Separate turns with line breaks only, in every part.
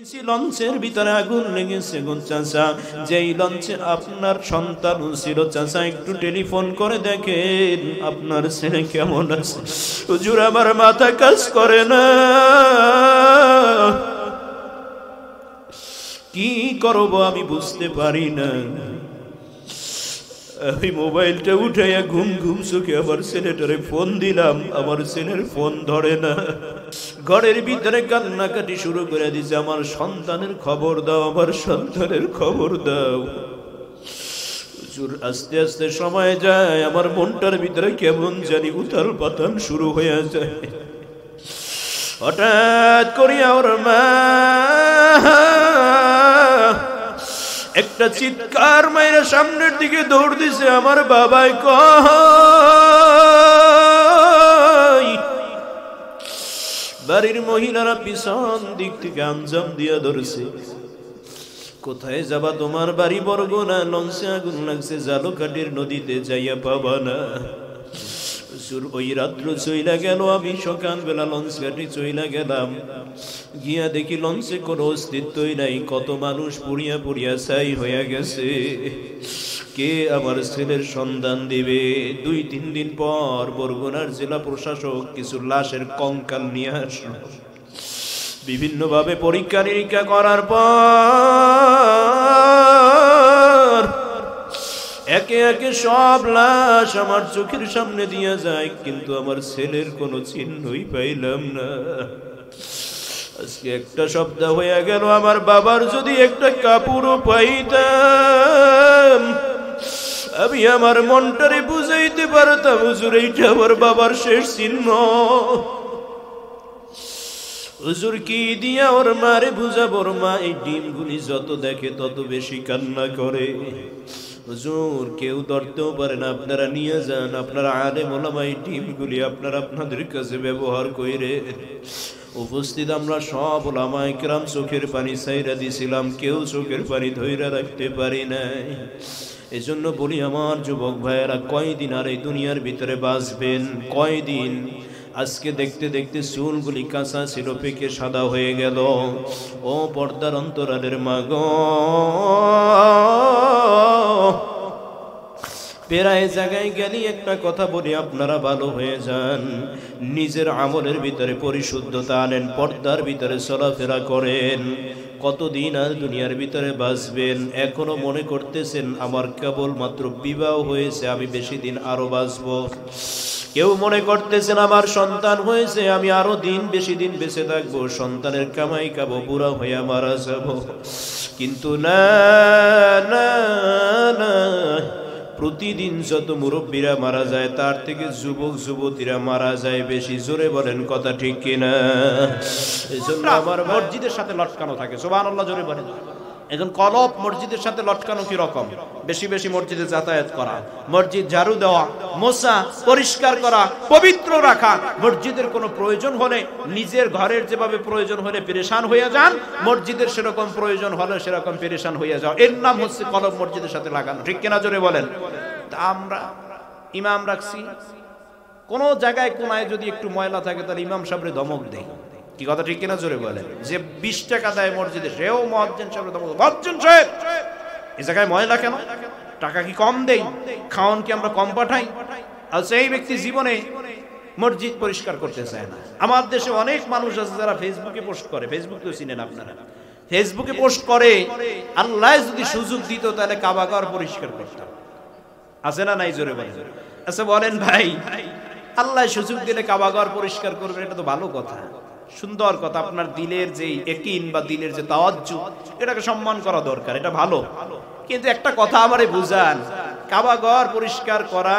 লঞ্চের ভিতরে আগুন লেগেছে গো চাচা, যেই লঞ্চে আপনার সন্তান ছিল চাচা, একটু টেলিফোন করে দেখেন আপনার ছেলে কেমন আছে। হুজুর আমার মাথা কাজ করে না, কি করব আমি বুঝতে পারি না। আমি মোবাইলটা উঠাইয়া ঘুম ঘুম চোখে আমার ছেলেটারে ফোন দিলাম, আমার ছেলের ফোন ধরে না। ঘরের ভিতরে কান্নাকাটি শুরু করে দিছে, আমার সন্তানের খবর দাও, আমার সন্তানের খবর দাও। হুজুর আস্তে আস্তে সময় যায়, আমার মনটার ভিতরে কেমন জানি উথাল পাতাল শুরু হয়ে যায়। হঠাৎ করিয়া ওর মা একটা চিৎকার মাইরা সামনের দিকে দৌড় দিছে, আমার বাবাই কই। বাড়ির মহিলারা পিছন দিক থেকে আঞ্জাম দিয়া ধরছে, কোথায় যাবা, তোমার বাড়ি বরগুনা, লঞ্চে আগুন লাগছে, জালুকাঠির নদীতে যাইয়া পাবা না। ওই রাত্র চইলা গেল, আমি সকালবেলা লঞ্চ ঘাটে চইলা গেলাম, গিয়া দেখি লঞ্চে কোনো অস্তিত্বই নাই, কত মানুষ পুড়িয়া পুড়িয়া ছাই হইয়া গেছে। কে আমার ছেলের সন্ধান দিবে? 2-3 দিন পর বরগুনার জেলা প্রশাসক কিছু লাশের কঙ্কাল নিয়ে আসলো। বিভিন্ন ভাবে পরীক্ষা নিরীক্ষা করার পর একে একে সব লাশ আমার চোখের সামনে দিয়ে যায়, কিন্তু আমার ছেলের কোনো চিহ্নই পাইলাম না। আজকে একটা সপ্তাহ হয়ে গেল, আমার বাবার যদি একটা কাপড়ও পাইতাম, আমি আমার মনটারে বুঝাইতে পারতাম হুজুর এইটা আমার বাবার শেষ চিহ্ন। হুজুর কি দিয়া ওর মারে বুঝাবো? ওর মা এই ডিমগুলি যত দেখে তত বেশি কান্না করে। হুজুর কেউ ধরতেও পারে না, আপনারা নিয়ে যান, আপনারা আলেম ওলামা, এই ডিমগুলি আপনারা আপনাদের কাছে ব্যবহার কইরে। উপস্থিত আমরা সব ওলামা ইকরাম চোখের পানি ছাইরা দিছিলাম, কেউ চোখের পানি ধইরা রাখতে পারি নাই। এজন্য বলি আমার যুবক ভাইয়েরা, কয়দিন আর এই দুনিয়ার ভিতরে বাঁচবেন? কয়দিন? আজকে দেখতে দেখতে চুলগুলি কাঁচা ছিল, পেকে সাদা হয়ে গেল। ও পর্দার অন্তরালের মা গো, প্রায় জায়গায় গেলি একটা কথা বলি, আপনারা ভালো হয়ে যান, নিজের আমলের ভিতরে পরিশুদ্ধতা আনেন, পর্দার ভিতরে চলাফেরা করেন। কতদিন আর দুনিয়ার ভিতরে বাঁচবেন? এখনো মনে করতেছেন আমার কেবল মাত্র বিবাহ হয়েছে, আমি বেশি দিন আরো বাঁচবো। কেউ মনে করতেছেন আমার সন্তান হয়েছে, আমি আরো বেশি দিন বেঁচে থাকবো, সন্তানের কামাই খাবো, বুড়া হইয়া মারা যাব। কিন্তু না না না, প্রতিদিন যত মুরব্বীরা মারা যায় তার থেকে যুবক যুবতীরা মারা যায় বেশি। জোরে বলেন কথা ঠিক কিনা? এজন্য আমার মসজিদের সাথে লটকানো থাকে, সুবহানাল্লাহ জোরে বলেন। এখন কলব মসজিদের সাথে লটকানো কি রকম? বেশি বেশি মসজিদে যাতায়াত করা, মসজিদ ঝাড়ু দেওয়া, মোছা, পরিষ্কার করা, পবিত্র রাখা। মসজিদের কোনো প্রয়োজন হলে নিজের ঘরের যেভাবে প্রয়োজন হলে পেরেশান হয়ে যান, মসজিদের সেরকম প্রয়োজন হলে সেরকম পেরেশান হয়ে যাও। এর নাম হচ্ছে কলব মসজিদের সাথে লাগানো, ঠিক কিনা জোরে বলেন? তা আমরা ইমাম রাখছি, কোন জায়গায় কোনায় যদি একটু ময়লা থাকে তাহলে ইমাম সাহেবরে ধমক দেয়, কি কথা ঠিক কিনা জোরে বলেন? যে 20 টাকা দেয় মসজিদে, সেও মুয়াজ্জিন সাহেব ধমক, মুয়াজ্জিন সাহেব এই জায়গায় ময়লা কেন? টাকা কি কম দেই? খাওয়ান কি আমরা কম পাঠাই? আর সেই ব্যক্তি জীবনে মসজিদ পরিষ্কার করতে চায় না। আমার দেশে অনেক মানুষ আছে যারা ফেসবুকে পোস্ট করে, ফেসবুক তো চিনেন আপনারা, ফেসবুকে পোস্ট করে, আল্লাহ যদি সুযোগ দিত তাহলে কাবাঘর পরিষ্কার করতাম। আছে না নাই জোরে বলেন? আচ্ছা বলেন ভাই, আল্লাহ সুযোগ দিলে কাবাঘর পরিষ্কার করবেন, এটা তো ভালো কথা, সুন্দর কথা। আপনার দিলের যে ইয়াকিন বা দিলের যে তাওয়াজ্জু, এটাকে সম্মান করা দরকার, এটা ভালো। কিন্তু একটা কথা আমারে বুঝান, কাবাঘর পরিষ্কার করা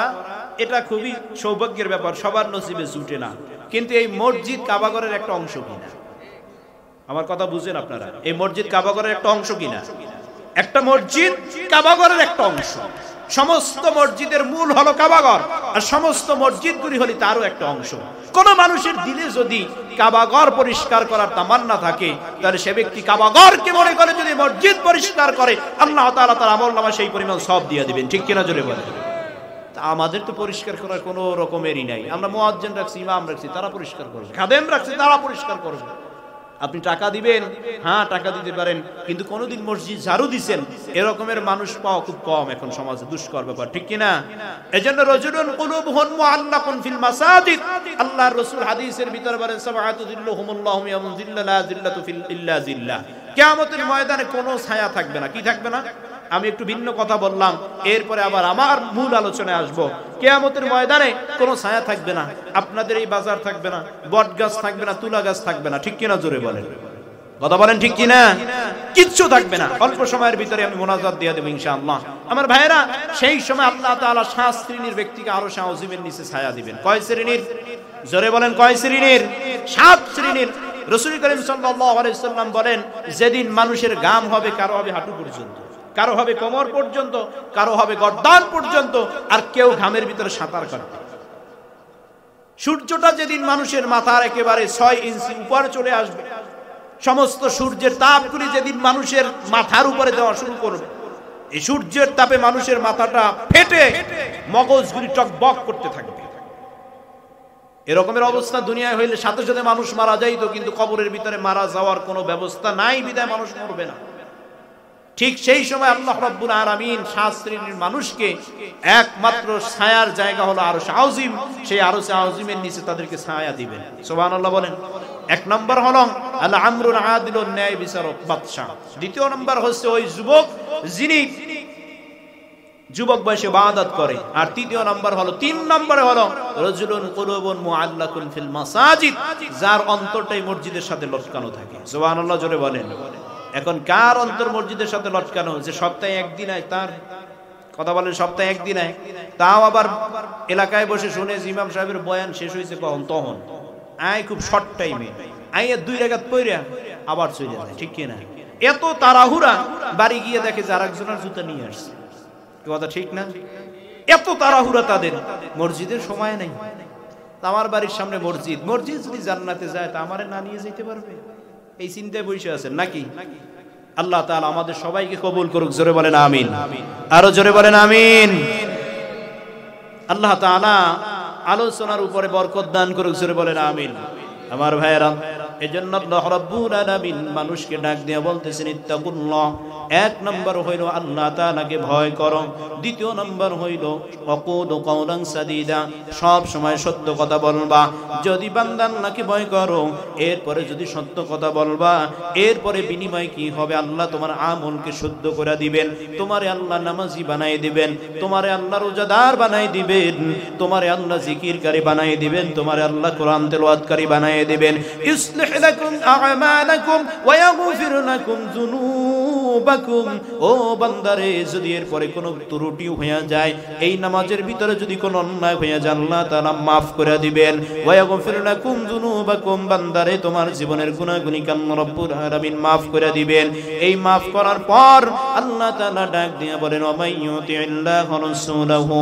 এটা খুবই সৌভাগ্যের ব্যাপার, সবার নসিবে জুটে না। কিন্তু এই মসজিদ কাবাঘরের একটা অংশ কিনা? আমার কথা বুঝেন আপনারা? এই মসজিদ কাবাঘরের একটা অংশ কিনা? একটা মসজিদ কাবাঘরের একটা অংশ। সমস্ত মসজিদের মূল হলো কাবাঘর, আর সমস্ত মসজিদগুলি হলো তারও একটা অংশ। কোন মানুষের দিলে যদি কাবাঘর পরিষ্কার করার তামান্না থাকে, তাহলে সে ব্যক্তি কাবাঘরকে মনে করে যদি মসজিদ পরিষ্কার করে, আল্লাহ তাআলা তার আমলনামা সেই পরিমাণ সওয়াব দিয়ে দিবেন, ঠিক কিনা জোরে বলেন? তা আমাদের তো পরিষ্কার করার কোনো রকমেরই নাই। আমরা মুয়াজ্জিন রাখছি, ইমাম রাখছি, তারা পরিষ্কার করবে, খাদেম রাখছি, তারা পরিষ্কার করবে। আপনি টাকা দিবেন, হ্যাঁ টাকা দিতে পারেন, কিন্তু কোনোদিন মসজিদ ঝাড়ু দিছেন এরকমের মানুষ পাওয়া খুব কম এখন সমাজে, দুষ্কর ব্যাপার, ঠিক কিনা? এজন্য রাজুলুন কুলুবুহুম মুআল্লাকুন ফিল মাসাজিদ, আল্লাহর রাসূল হাদিসের ভিতরে বলেন সাবআতু যিল্লুহুমুল্লাহু ইয়াউমা যিল্লা লা যিল্লাতু ফিল ইল্লা যিল্লাহ, কিয়ামতের ময়দানে কোনো ছায়া থাকবে না। কি থাকবে না? আমি একটু ভিন্ন কথা বললাম, এরপরে আবার আমার মূল আলোচনায় আসবো। কিয়ামতের ময়দানে কোনো ছায়া থাকবে না, আপনাদের এই বাজার থাকবে না, বট গাছ থাকবে না, তুলা গাছ থাকবে না, ঠিক কিনা? জোরে বলেন, কথা বলেন, ঠিক কিনা? কিচ্ছু থাকবে না। অল্প সময়ের ভিতরে আমি মোনাজাত দিয়ে দেব ইনশাআল্লাহ। আমার ভাইয়েরা, সেই সময় আল্লাহ তাআলা 7 শ্রেণীর ব্যক্তিকে আরশে আযীমের নিচে ছায়া দিবেন। কয় শ্রেণীর? জোরে বলেন, কয় শ্রেণীর? 7 শ্রেণীর। রাসূল করিম সাল্লাল্লাহু আলাইহি ওয়াসাল্লাম বলেন, যেদিন মানুষের ঘাম হবে, কারো হবে হাঁটু পর্যন্ত, কারো হবে কোমর পর্যন্ত, কারো হবে গর্দান পর্যন্ত, আর কেউ ঘামের ভিতরে সাঁতার কাটবে। সূর্যটা যেদিন মানুষের মাথার একেবারে 6 ইঞ্চি উপরে চলে আসবে, সমস্ত সূর্যের তাপগুলি যেদিন মানুষের মাথার উপরে দেওয়া শুরু করবে, এই সূর্যের তাপে মানুষের মাথাটা ফেটে মগজগুলি টকবক করতে থাকবে। এরকমের অবস্থা দুনিয়ায় হইলে সাথে সাথে মানুষ মারা যাইতো, কিন্তু কবরের ভিতরে মারা যাওয়ার কোনো ব্যবস্থা নাই, বিধায় মানুষ মরবে না। ঠিক সেই সময় আল্লাহ রাব্বুল আলামিন 7 শ্রেণীর মানুষকে একমাত্র ছায়ার জায়গা হলো আরশ আযীম, সেই আরশ আযীমের নিচে তাদেরকে ছায়া দিবেন। সুবহানাল্লাহ বলেন। 1 নম্বর হলো আল আমরুল আদিলুন ন্যায় বিচারক বাদশা। 2 নম্বর হচ্ছে ওই যুবক যিনি যুবক বয়সে ইবাদত করে। আর 3 নম্বর হলো 3 নম্বরে হলো রাজুলুন কুলুবুন মুআল্লাকুন ফিল মাসাজিদ, যার অন্তরটাই মসজিদের সাথে লটকানো থাকে। সুবহানাল্লাহ জোরে বলেন। এখন কার অন্তর মসজিদের সাথে লটকানো? যে সপ্তাহে একদিন আয়, তার কথা বলেন, সপ্তাহে একদিন আয়, তাও আবার এলাকায় বসে শুনে ইমাম সাহেবের বয়ান শেষ হয়েছে কখন, তখন আয় খুব শর্ট টাইমে আয় 2 রাকাত পড়া আবার চলে যায়, ঠিক কি না? এত তাড়াহুড়া, বাড়ি গিয়ে দেখে যে আরেকজনের জুতা নিয়ে আসছে। কথা ঠিক না? এত তাড়াহুড়া তাদের, মসজিদের সময় নেই। আমার বাড়ির সামনে মসজিদ, মসজিদ যদি জান্নাতে যায় তা আমারে না নিয়ে যেতে পারবে? এই চিন্তায় বসে আছেন নাকি? আল্লাহ তাআলা আমাদের সবাইকে কবুল করুক। জোরে বলেন আমিন, আরো জোরে বলেন আমিন। আল্লাহ তাআলা আলোচনার উপরে বরকত দান করুক। জোরে বলেন আমিন। আমার ভাইয়েরা, এজন্য আল্লাহ রাব্বুল আলামিন মানুষকে ডাক দিয়ে বলতেছেন ইত্তাকুল্লাহ। 1 নম্বর হইল আল্লাহ তাআলাকে ভয় করো। 2 নম্বর হইল ওয়াকুলু কাওলান সাদীদা, সব সময় সত্য কথা বলবা। যদি বান্দা আল্লাহকে ভয় করো, এরপরে যদি সত্য কথা বলবা, এরপরে বিনিময় কি হবে? আল্লাহ তোমার আমলকে শুদ্ধ করে দিবেন, তোমারে আল্লাহ নামাজি বানাই দিবেন, তোমারে আল্লাহ রোজাদার বানাই দিবেন, তোমারে আল্লাহ জিকিরকারী বানাই দিবেন, তোমারে আল্লাহ কোরআন তেলাওয়াতকারী বানাই দিবেন। ইসলিহ লাকুম আ'মালাকুম ওয়া ইয়াগফির লাকুম যুনুবাকুম। ও বান্দারে, যদি এরপরে কোনো ত্রুটি হয়ে যায়, এই নামাজের ভিতরে যদি কোনো অন্যায় হয়ে যায়, আল্লাহ তাআলা মাফ করে দিবেন। ওয়া ইয়াগফির লাকুম যুনুবাকুম, বান্দারে তোমার জীবনের গুনাহগুলি আল্লাহ রাব্বুল আলামিন মাফ করে দিবেন। এই মাফ করার পর আল্লাহ তাআলা ডাক দিয়ে বলেন ওয়া মাইয়ুতিল্লাহ ওয়া রাসূলহু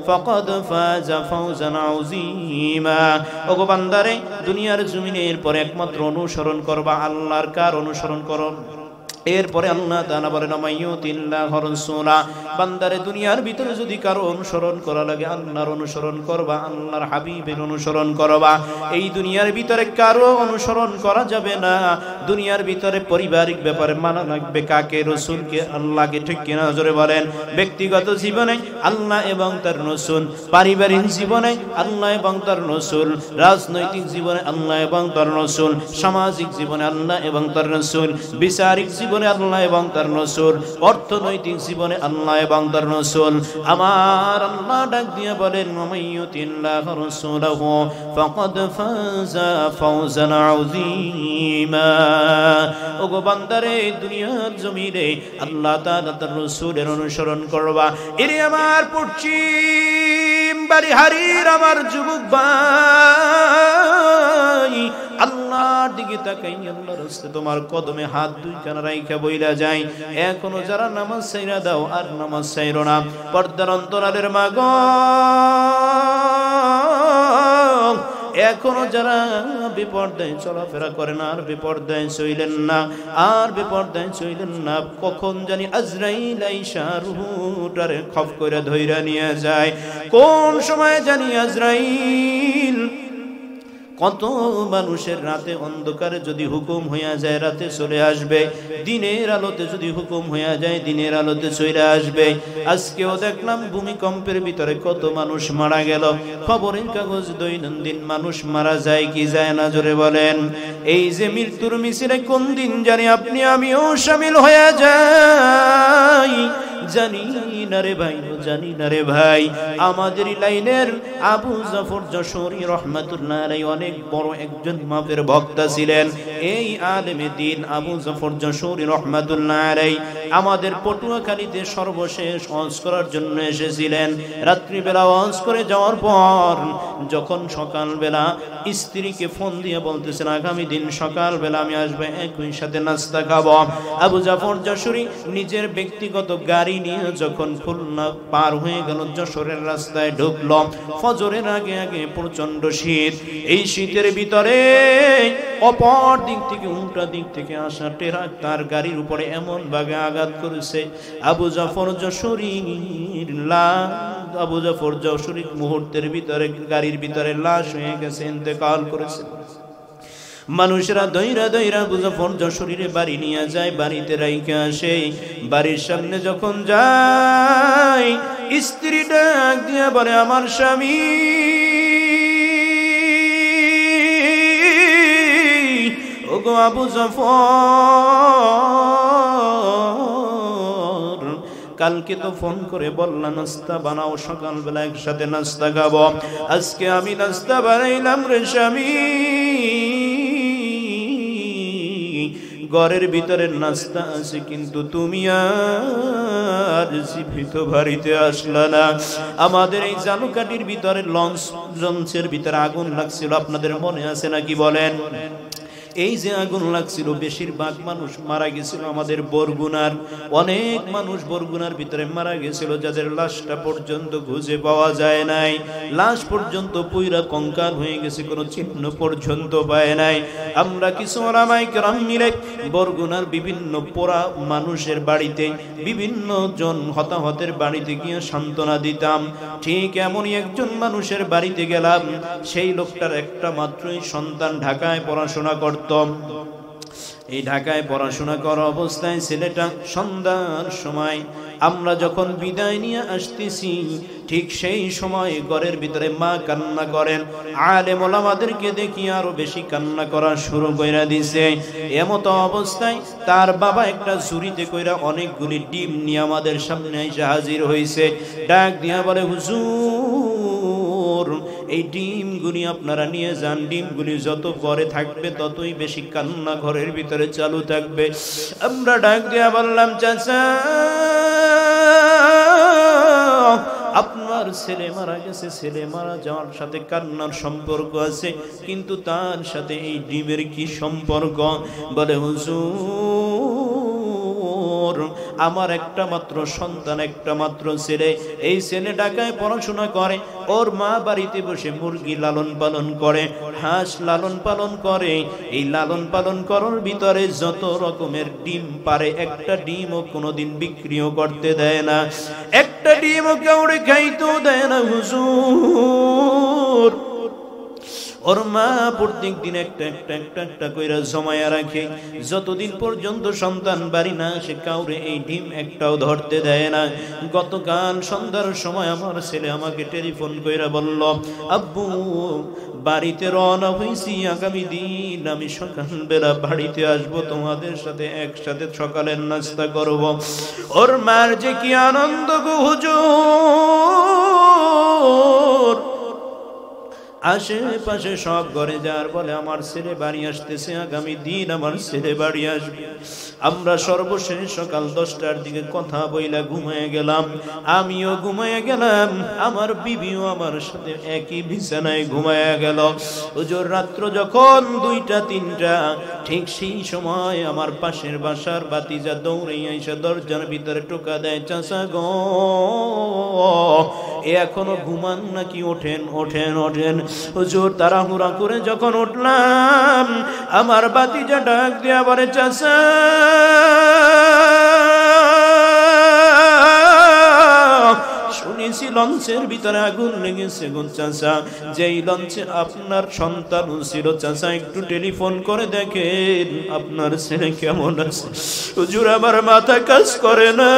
ফাকাদ ফাজা ফাওজান আযীমা। ওগো বান্দারে, দুনিয়ার জমিনে এরপরে একমাত্র অনুসরণ করবা আল্লাহর। কার অনুসরণ করো? এরপরে আল্লাহ তাআলা বলেন মাইয়ুতিল্লাহ ওয়া রাসূলা, বান্দারে দুনিয়ার ভিতরে যদি কারো অনুসরণ করা লাগে, আল্লাহর অনুসরণ করবা, আল্লাহর হাবিবের অনুসরণ করবা। এই দুনিয়ার ভিতরে কারো অনুসরণ করা যাবে না। দুনিয়ার ভিতরে পারিবারিক ব্যাপারে মানা লাগবে কাকে? রাসূলকে, আল্লাহকে, ঠিক কিনা? জোরে বলেন। ব্যক্তিগত জীবনে আল্লাহ এবং তার রাসূল, পারিবারিক জীবনে আল্লাহ এবং তার রাসূল, রাজনৈতিক জীবনে আল্লাহ এবং তার রাসূল, সামাজিক জীবনে আল্লাহ এবং তার রাসূল, বিচারিক জীবনে আল্লাহ এবং তার রাসূল, অর্থনৈতিক জীবনে আল্লাহ এবং তার রাসূল। আমার আল্লাহ ডাক দিয়ে বলেন মাইয়ুতিল্লাহ ওয়া রাসূলহু ফাকাদ ফাজা ফাওজান আযীমা। ওগো বান্দারে, দুনিয়ার জমিনে আল্লাহ তাআলা তার রাসূলের অনুসরণ করবা। এরে আমার পশ্চিম বাড়িহারির আমার যুবক ভাই, আল্লাহর দিকে তাকাই, আল্লাহর রাস্তায় তোমার কদমে হাত 2 কানা রাইখা বইলা যায়। এখনো যারা নামাজ ছাইরা দাও, আর নামাজ ছাইরো না। পর্দার অন্তরালের মা গো, এখনো যারা বিপর্দায় চলাফেরা করেন, আর বিপর্দায় চইলেন না, আর বিপর্দায় চইলেন না। কখন জানি আজরাইল আইসা রুহটারে খপ করে ধইরা নিয়ে যায়। কোন সময় জানি আজরাইল কত মানুষের রাতে অন্ধকারে যদি হুকুম হইয়া যায় রাতে চলে আসবে, দিনের আলোতে যদি হুকুম হইয়া যায় দিনের আলোতে চলে আসবে। আজকেও দেখলাম ভূমিকম্পের ভিতরে কত মানুষ মারা গেল। খবরের কাগজ দৈনন্দিন মানুষ মারা যায় কি যায় না, জোরে বলেন। এই যে মৃত্যুর মিছিলে কোন দিন জানি আপনি আমিও শামিল হয়ে যাই, জানি না রে ভাই, জানি না রে ভাই। আমাদের লাইনের আবু জাফর যশোরী রহমাতুল্লাহ আলাইহি অনেক বড় একজন মাপের বক্তা ছিলেন। এই আলেমে দ্বীন আবু জাফর যশোরী রহমাতুল্লাহ আলাইহি আমাদের পটুয়াখালীতে সর্বশেষ ওয়াজ করার জন্য এসেছিলেন। রাত্রিবেলা ওয়াজ করে যাওয়ার পর যখন সকালবেলা স্ত্রীকে ফোন দিয়ে বলতেছেন আগামী দিন সকালবেলা আমি আসবো, একই সাথে নাস্তা খাবো। আবু জাফর যশোরী নিজের ব্যক্তিগত গাড়ি নিয়ে যখন খুলনা পার হয়ে গেল, যশোরের রাস্তায় ঢুকল। ফজরের আগে আগে প্রচন্ড শীত। এই শীতের ভিতরে অপর দিক থেকে উল্টা দিক থেকে আসা ট্রাক তার গাড়ির উপরে এমন ভাবে আঘাত করেছে, আবু জাফর যশোরীর লাশ, আবু জাফর যশোরী মুহূর্তের ভিতরে গাড়ির ভিতরে লাশ হয়ে গেছে, ইন্তেকাল করেছে। মানুষরা দইরা দইরা আবু জাফর যশোরীর বাড়ি নিয়ে যায়, বাড়িতে রাইখে আসে। বাড়ির সামনে যখন যায় স্ত্রী ডাক দিয়া বলে আমার স্বামী, ওগো আবু জাফর, কালকে তো ফোন করে বললা নাস্তা বানাও, সকালবেলা একসাথে নাস্তা খাবো। আজকে আমি নাস্তা বানাইলাম রে স্বামী, ঘরের ভিতরে নাস্তা আছে কিন্তু তুমি আর জীবিত বাড়িতে আসলা না। আমাদের এই জালুকাটির ভিতরে লঞ্চের ভিতরে আগুন লাগছিল, আপনাদের মনে আছে নাকি বলেন? এই যে আগুন লাগছিল বেশিরভাগ মানুষ মারা গেছিল আমাদের বরগুনার, অনেক মানুষ বরগুনার ভিতরে মারা গেছিল যাদের লাশটা পর্যন্ত খুঁজে পাওয়া যায় নাই। লাশ পর্যন্ত পুইরা কঙ্কাল হয়ে গেছে, কোনো চিহ্ন পর্যন্ত পায় নাই। আমরা কিছু ওলামায়ে কেরাম মিলে বরগুনার বিভিন্ন পোড়া মানুষের বাড়িতে, বিভিন্ন জন হতাহতের বাড়িতে গিয়ে সান্ত্বনা দিতাম। ঠিক এমনই একজন মানুষের বাড়িতে গেলাম, সেই লোকটার একটা মাত্রই সন্তান ঢাকায় পড়াশোনা করত। এই ঢাকায় পড়াশোনা করা অবস্থায় ছেলেটা সন্ধ্যার সময় আমরা যখন বিদায় নিয়ে আসতেছি, ঠিক সেই সময় ঘরের ভিতরে মা কান্না করেন। আলেম ওলামাদেরকে দেখি আরো বেশি কান্না করা শুরু কইরা দিছে। এমতো অবস্থায় তার বাবা একটা ঝুড়িতে কইরা অনেকগুলি ডিম নিয়ে আমাদের সামনে এসে হাজির হইছে। ডাক দিয়া বলে হুজুর, এই ডিমগুলি আপনারা নিয়ে যান, ডিমগুলি যত পরে থাকবে ততই বেশি কান্না ঘরের ভিতরে চালু থাকবে। আমরা ডাক দিয়া বললাম চাচা, আপনার ছেলে মারা গেছে, ছেলে মারা যাওয়ার সাথে কান্নার সম্পর্ক আছে, কিন্তু তার সাথে এই ডিমের কি সম্পর্ক? বলে হুজুর, আমার একটা মাত্র সন্তান, একটা মাত্র ছেলে, এই ছেলে ঢাকায় পড়াশোনা করে, ওর মা বাড়িতে বসে মুরগি লালন পালন করে, হাঁস লালন পালন করে। এই লালন পালন করার ভিতরে যত রকমের ডিম পারে একটা ডিমও কোনোদিন বিক্রিও করতে দেয় না, একটা ডিমও কাউরে খাইতেও দেয় না হুজুর। ওর মা প্রত্যেক দিন একটা একটা একটা একটা কইরা জমায়া রাখে, যতদিন পর্যন্ত সন্তান বাড়ি না সে কাউরে এই ডিম একটাও ধরতে দেয় না। গতকাল সন্ধ্যার সময় আমার ছেলে আমাকে টেলিফোন কইরা বলল, আব্বু বাড়িতে রওনা হইছি, আগামী দিন আমি সকালবেলা বাড়িতে আসবো, তোমাদের সাথে একসাথে সকালের নাস্তা করব। ওর মার যে কি আনন্দ গো হুজুর। আশেপাশে সব ঘরে যার বলে আমার ছেলে বাড়ি আসতেছে, আগামী দিন আমার ছেলে বাড়ি আসবে। আমরা সর্বশেষ সকাল 10টার দিকে কথা বইলা ঘুমায় গেলাম, আমিও ঘুমায় গেলাম, আমার বিবিও আমার সাথে একই বিছানায় ঘুমায় গেল। হুজুর রাত্র যখন 2টা 3টা ঠিক সেই সময় আমার পাশের বাসার বাতিজা দৌড়ে এসে দরজার ভিতরে টোকা দেয়, চাচা গো এখনো ঘুমান নাকি? ওঠেন ওঠেন ওঠেন। হুজুর তাড়াহুড়া করে যখন উঠলাম, আমার বাতিজা ডাক দিয়া বলে, চাচা শুনেছিল লঞ্চের ভিতরে আগুন লেগেছে গো চাচা, যেই লঞ্চে আপনার সন্তান ছিল চাচা, একটু টেলিফোন করে দেখেন আপনার ছেলে কেমন আছে। হুজুর আমার মাথা কাজ করে না,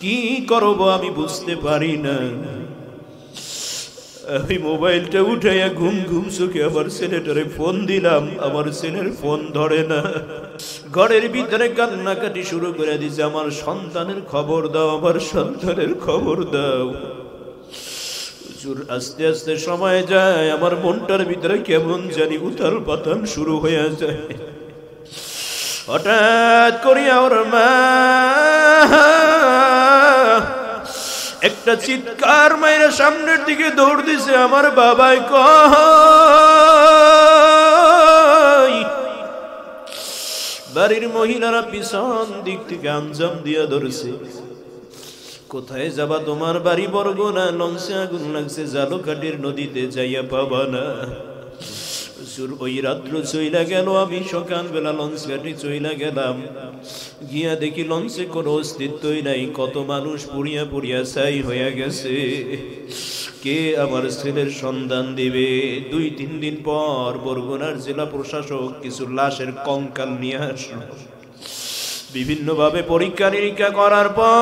কি করব আমি বুঝতে পারি না। আমি মোবাইলটা উঠাইয়া ঘুম ঘুম চোখে আমার ছেলেটারে ফোন দিলাম, আমার ছেলের ফোন ধরে না। ঘরের ভিতরে কান্নাকাটি শুরু করে দিছে, আমার সন্তানের খবর দাও, আমার সন্তানের খবর দাও। হুজুর আস্তে আস্তে সময় যায়, আমার মনটার ভিতরে কেমন জানি উথাল পাতাল শুরু হয়ে যায়। হঠাৎ করিয়া ওর মা একটা চিৎকার মাইরা সামনের দিকে দৌড় দিছে, আমার বাবাই কই। বাড়ির মহিলারা পিছন দিক থেকে আঞ্জাম দিয়া ধরছে, কোথায় যাবা, তোমার বাড়ি বরগুনা, লঞ্চে আগুন লাগছে, জালুকাটির নদীতে যাইয়া পাবা না। ওই রাত্র চইলা গেল, আমি সকালবেলা লঞ্চ ঘাটে চইলা গেলাম, গিয়া দেখি লঞ্চে কোনো অস্তিত্বই নাই, কত মানুষ পুড়িয়া পুড়িয়া ছাই হইয়া গেছে। কে আমার ছেলের সন্ধান দিবে? 2-3 দিন পর বরগুনার জেলা প্রশাসক কিছু লাশের কঙ্কাল নিয়ে আসলো। বিভিন্ন ভাবে পরীক্ষা নিরীক্ষা করার পর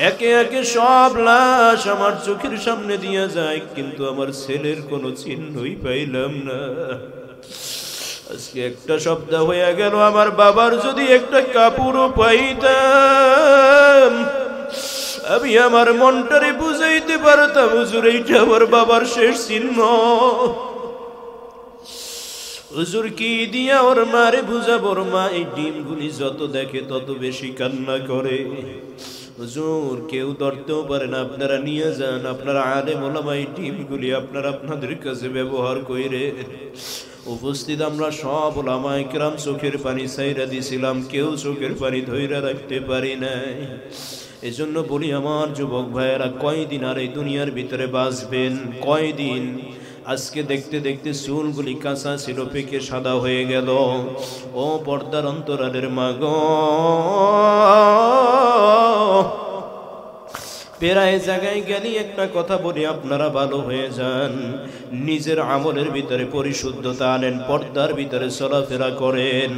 একে একে সব লাশ আমার চোখের সামনে দিয়ে যায়, কিন্তু আমার ছেলের কোনো চিহ্নই পাইলাম না। আজকে একটা সপ্তাহ হয়ে গেল, আমার বাবার যদি একটা কাপড়ও পাইতাম, আমি আমার মনটারে বুঝাইতে পারতাম হুজুর এইটা আমার বাবার শেষ চিহ্ন। হুজুর কি দিয়া ওর মারে বুঝাবো? ওর মা এই ডিমগুলি যত দেখে তত বেশি কান্না করে। হুজুর কেউ ধরতেও পারে না, আপনারা নিয়ে যান, আপনারা আলেম ওলামা, এই ডিমগুলি আপনারা আপনাদের কাছে ব্যবহার কইরে। উপস্থিত আমরা সব ওলামা ইকরাম চোখের পানি ছাইরা দিছিলাম, কেউ চোখের পানি ধইরা রাখতে পারি নাই। এজন্য বলি আমার যুবক ভাইয়েরা, কয়দিন আর এই দুনিয়ার ভিতরে বাঁচবেন? কয়দিন? আজকে দেখতে দেখতে চুলগুলি কাঁচা ছিল, পেকে সাদা হয়ে গেল। ও পর্দার অন্তরালের মা গো, প্রায় জায়গায় গেলি একটা কথা বলি, আপনারা ভালো হয়ে যান। নিজের আমলের ভিতরে পরিশুদ্ধতা আনেন, পর্দার ভিতরে চলাফেরা করেন।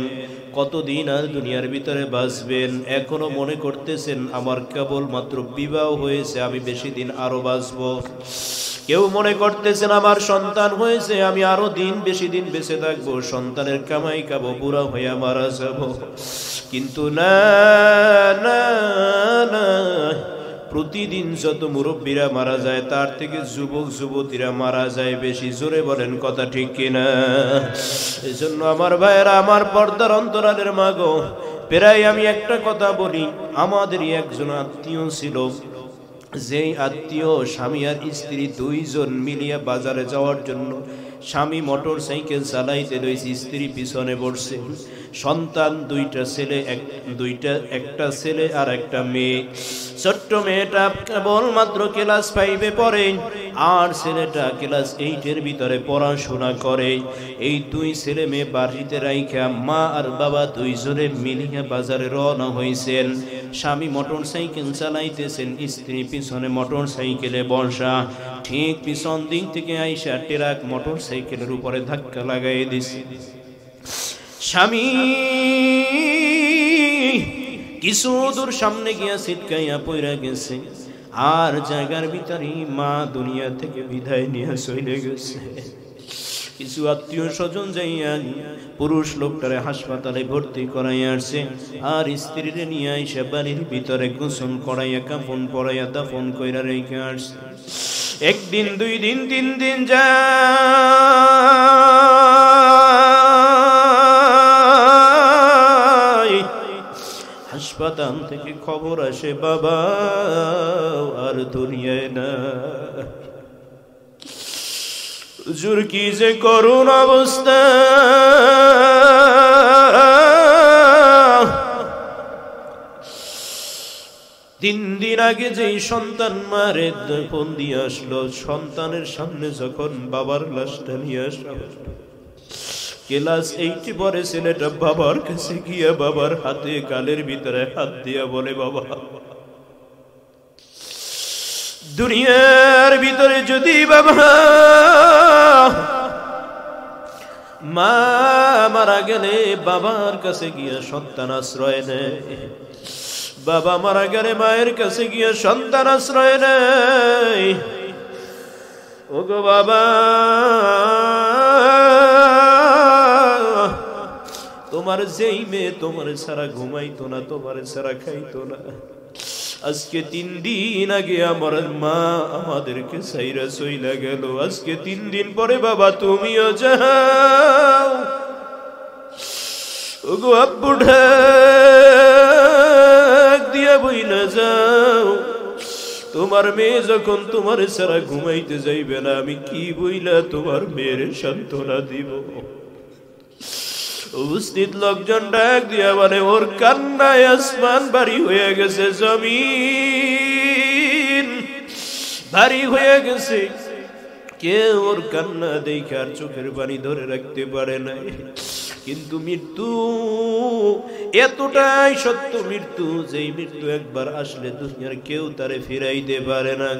কতদিন আর দুনিয়ার ভিতরে বাঁচবেন? এখনো মনে করতেছেন আমার কেবল মাত্র বিবাহ হয়েছে, আমি বেশি দিন আরো বাঁচবো। কেউ মনে করতেছেন আমার সন্তান হয়েছে, আমি আরো বেশি দিন বেঁচে থাকবো, সন্তানের কামাই খাবো, বুড়া হইয়া মারা যাব। কিন্তু না না না, প্রতিদিন যত মুরব্বীরা মারা যায় তার থেকে যুবক যুবতীরা মারা যায় বেশি। জোরে বলেন কথা ঠিক কিনা? এজন্য আমার ভাইয়েরা, আমার পর্দার অন্তরালের মা গো, প্রায় আমি একটা কথা বলি, আমাদেরই একজন আত্মীয় ছিল, যেই আত্মীয় স্বামী আর স্ত্রী দুইজন মিলিয়া বাজারে যাওয়ার জন্য, স্বামী মোটর সাইকেল চালাইতে রয়েছে, স্ত্রী পিছনে বসছে। সন্তান দুইটা ছেলে, একটা ছেলে আর একটা মেয়ে। ছোট্ট মেয়েটা কেবলমাত্র ক্লাস 5-এ পড়ে, আর ছেলেটা ক্লাস 8-এর ভিতরে পড়াশোনা করে। এই দুই ছেলে মেয়ে বাড়িতে রাইখা মা আর বাবা দুইজনে মিলিয়া বাজারে রওনা হয়েছেন। স্বামী মোটর সাইকেল চালাইতেছেন, স্ত্রী পিছনে মোটর সাইকেলে বসা। ঠিক পিছন দিক থেকে আইসা ট্রাক মোটর সাইকেলের উপরে ধাক্কা লাগাই দিছে। স্বামী কিছু দূর সামনে গিয়া ছিটকাইয়া পইরা গেছে, আর জায়গার ভিতরে মা দুনিয়া থেকে বিদায় নিয়ে চলে গেছে। কিছু আত্মীয় স্বজন যাইয়া পুরুষ লোকটারে হাসপাতালে ভর্তি করাইয়া আসছে, আর স্ত্রীরে নিয়ে আইসা বাড়ির ভিতরে গোসল করাইয়া কাফন পরাইয়া দাফন কইরা রেখে আসছে। একদিন, 2 দিন, 3 দিন যায়, হাসপাতাল থেকে খবর আসে বাবা আর দুনিয়ায় না। হুজুর কি যে করুণ অবস্থা! 3 দিন আগে যেই সন্তান মারে ফোন দিয়ে আসলো, সন্তানের সামনে যখন বাবার লাশটা নিয়ে আসলো, ক্লাস 8 পরে ছেলেটা বাবার কাছে গিয়া বাবার হাতে গালের ভিতরে হাত দিয়া বলে, বাবা, দুনিয়ার ভিতরে যদি বাবা মা মারা গেলে বাবার কাছে গিয়া সন্তান আশ্রয় নেয়, বাবা মারা গেলে মায়ের কাছে গিয়া সন্তান আশ্রয় নেয়। ওগো বাবা, তোমার যেই মেয়ে তোমার ছাড়া ঘুমাইতো না, তোমার ছাড়া খাইতো না, আজকে 3 দিন আগে আমার মা আমাদেরকে সাইরা চইলা গেল, আজকে 3 দিন পরে বাবা তুমিও যাও। ওগো আব্বু ঢাক দিয়া বইলা যাও, তোমার মেয়ে যখন তোমার ছাড়া ঘুমাইতে যাইবে না, আমি কি বইলা তোমার মেয়ের সান্ত্বনা দিব? উপস্থিত লোকজন ডাক দিয়া বলে, ওর কান্নায় আসমান ভারী হয়ে গেছে, জমিন ভারী হয়ে গেছে। কেউ ওর কান্না দেখে আর চোখের পানি ধরে রাখতে পারে নাই। কিন্তু মৃত্যু এতটাই সত্য মৃত্যু, যেই মৃত্যু একবার আসলে দুনিয়ার কেউ তারে ফিরাইতে পারে না।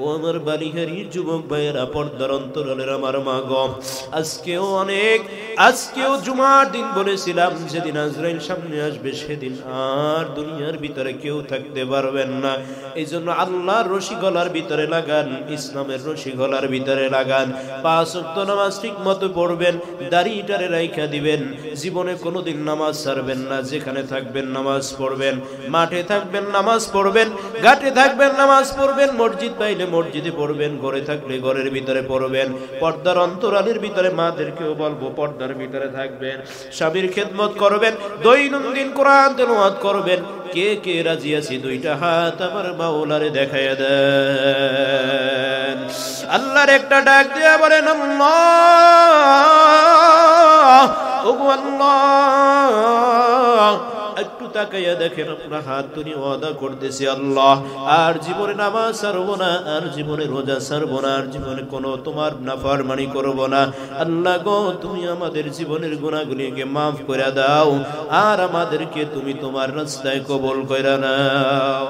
ও আমার বালিহারি যুবক ভাইয়েরা, পর্দার অন্তরালের আমার মা গো, আজকেও জুমার দিন বলেছিলাম, যেদিন আজরাইল সামনে আসবে সেদিন আর দুনিয়ার ভিতরে কেউ থাকতে পারবেন না। এই জন্য আল্লাহর রশি গলার ভিতরে লাগান, ইসলামের রশি গলার ভিতরে লাগান, 5 ওয়াক্ত নামাজ ঠিক মতো পড়বেন, দাড়িটারে রাইখা দিবেন, জীবনে কোনোদিন নামাজ ছাড়বেন না। যেখানে থাকবেন নামাজ পড়বেন, মাঠে থাকবেন নামাজ পড়বেন, ঘাটে থাকবেন নামাজ পড়বেন, মসজিদ পাইলে মসজিদে পড়বেন, ঘরে থাকলে ঘরের ভিতরে পড়বেন। পর্দার অন্তরালের ভিতরে মাদেরকেও বলবো, পর্দার ভিতরে থাকবেন, স্বামীর খেদমত করবেন, দৈনন্দিন কোরআন তেলাওয়াত করবেন। কে কে রাজি আছি? 2টা হাত আমার মাওলারে দেখাইয়া দেন। আল্লাহর একটা ডাক দিয়া বলেন, আল্লাহ, ওগো আল্লাহ, একটু তাকাইয়া দেখেন, আপনার হাত তুলি ওয়াদা করতেছি, আল্লাহ আর জীবনে নামাজ ছাড়বো না, আর জীবনে রোজা ছাড়বো না, আর জীবনে কোনো তোমার নাফরমানি করবো না। আল্লাহ গো, তুমি আমাদের জীবনের গুনাহগুলিকে মাফ করে দাও, আর আমাদেরকে তুমি তোমার রাস্তায় কবুল কইরা নাও।